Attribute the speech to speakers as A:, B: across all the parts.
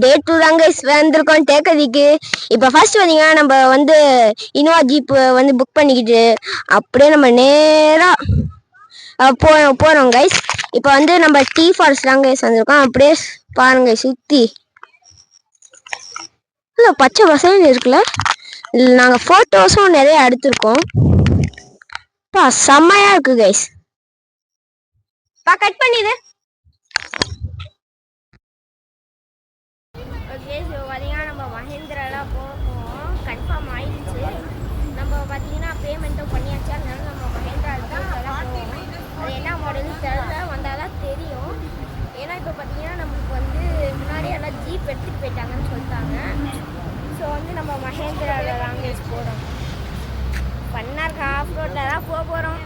A: டே 2 தாங்க வந்திருக்கோம் தேக்கதிக்கு. இப்போ ஃபர்ஸ்ட் பார்த்தீங்கன்னா நம்ம வந்து இனோவா ஜீப் வந்து புக் பண்ணிக்கிட்டு அப்படியே நம்ம நேராக போகிறோம் கைஸ். இப்போ வந்து நம்ம டீ ஃபாரஸ்ட் தாங்க வந்திருக்கோம். அப்படியே பாருங்க சுற்றி இல்லை பச்சை பசங்க இருக்குல்ல. நாங்கள் ஃபோட்டோஸும் நிறைய எடுத்திருக்கோம். செம்மையா இருக்கு கைஸ். கட் பண்ணிடு. ஓகே, ஸோ பார்த்தீங்கன்னா நம்ம மஹேந்திராலாம் போவோம். கன்ஃபார்ம் ஆயிடுச்சு. நம்ம பார்த்தீங்கன்னா பேமெண்ட்டும் பண்ணியாச்சு. அதனால நம்ம மஹேந்திரா போவோம். அது என்ன மாடல்னு தெரியல, வந்தால் தான் தெரியும். ஏன்னா இப்போ பார்த்தீங்கன்னா நம்மளுக்கு வந்து முன்னாடி எல்லாம் ஜீப் எடுத்துகிட்டு போயிட்டாங்கன்னு சொல்லிட்டாங்க. ஸோ வந்து நம்ம மஹேந்திராவில் லாங்குவேஜ் போகிறோம். பண்ணார்க்கு ஆஃப் ரோட்டில் தான் போகிறோம்.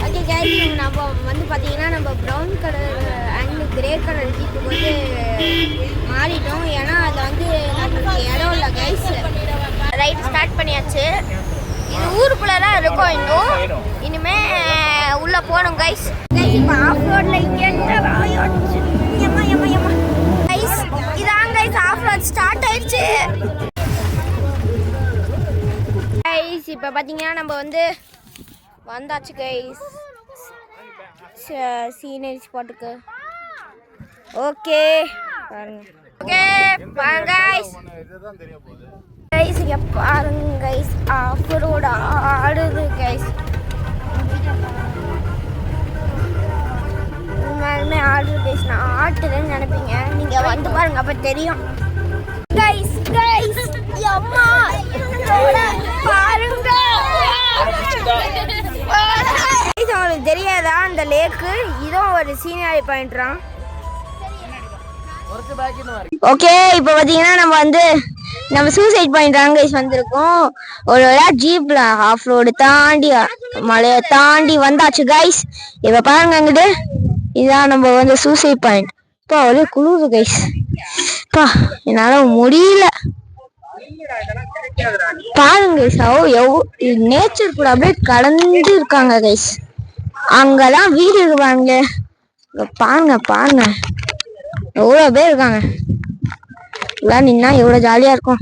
A: ஓகே கைஸ், நம்ம வந்து பார்த்தீங்கன்னா நம்ம brown colour and grey colour ஜீப்புக்கு வந்து மாறிட்டோம். ஏன்னா அது வந்து நம்மளுக்கு இடம் இல்லை கைஸ். ரைட் ஸ்டார்ட் பண்ணியாச்சு. இது ஊருக்குள்ளே தான் இருக்கும். இனிமே உள்ளே போகணும் கைஸ். இப்போ ஆஃப் ரோட்டில் இங்கே கைஸ் இதான் கைஸ் ஆஃப் ரோட் ஸ்டார்ட் ஆயிடுச்சு கைஸ். இப்போ பார்த்தீங்கன்னா நம்ம வந்து வந்தாச்சு கைஸ் சீனரி ஸ்பாட்டுக்கு. ஓகே பாருங்க. ஓகே பாருங்க கைஸ். கைஸ் இங்கே பாருங்க கைஸ் ஆஃப் ரோடு ஆடுது கைஸ். உண்மையாலுமே ஆடுது கைஸ். நான் ஆட்டுறேன்னு நினைப்பீங்க, நீங்கள் வந்து பாருங்க அப்போ தெரியும் கைஸ். கைஸ் அம்மா பாருங்க. உங்களுக்கு தெரியாதா அந்த லேக்கு? இதுவும் ஒரு சீனரி பாயிண்ட்றான். ஓகே, இப்போ பார்த்தீங்கன்னா நம்ம சூசைட் பாயிண்ட் தாங்க வந்திருக்கோம். ஒரு ஜீப்ல ஆஃப் ரோடு தாண்டி மலையை தாண்டி வந்தாச்சு கைஸ். இப்போ பாருங்க அங்கிட்டு இதுதான் நம்ம வந்து சூசைட் பாயிண்ட். இப்போ ஒரே குளிர் கைஸ். பா என்னால முடியல. பாருங்க நேச்சர் கூட அப்படியே கடந்து இருக்காங்க கைஸ். அங்கெல்லாம் வீடு இருப்பாங்க. பாருங்க பாருங்க எவ்வளவு பேர் இருக்காங்க. இதெல்லாம் நின்னா எவ்வளவு ஜாலியா இருக்கும்.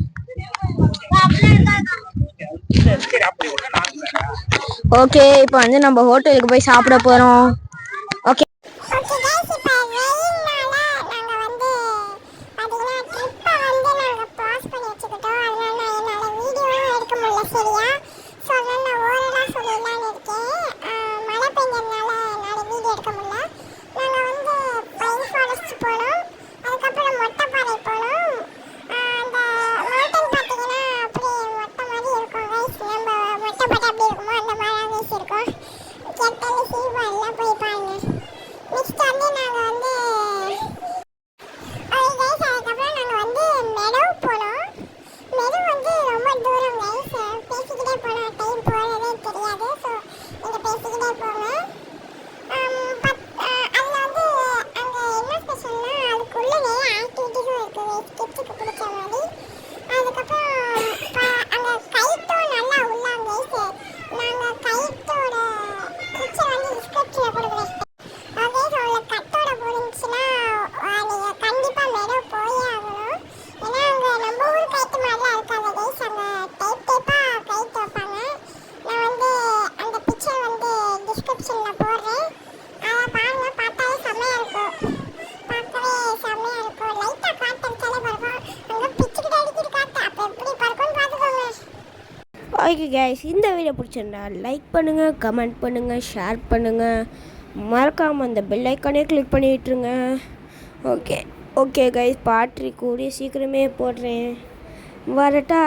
A: ஓகே, இப்போ வந்து நம்ம ஹோட்டலுக்கு போய் சாப்பிட போறோம். ஓகே ஓகே கைஸ், இந்த வீடியோ பிடிச்சிருந்தா லைக் பண்ணுங்கள், கமெண்ட் பண்ணுங்கள், ஷேர் பண்ணுங்கள். மறக்காமல் அந்த பெல் ஐக்கானே கிளிக் பண்ணி விட்டுருங்க. ஓகே ஓகே கைஸ், பாட்ரி கூடிய சீக்கிரமே போடுறேன். வரட்டா.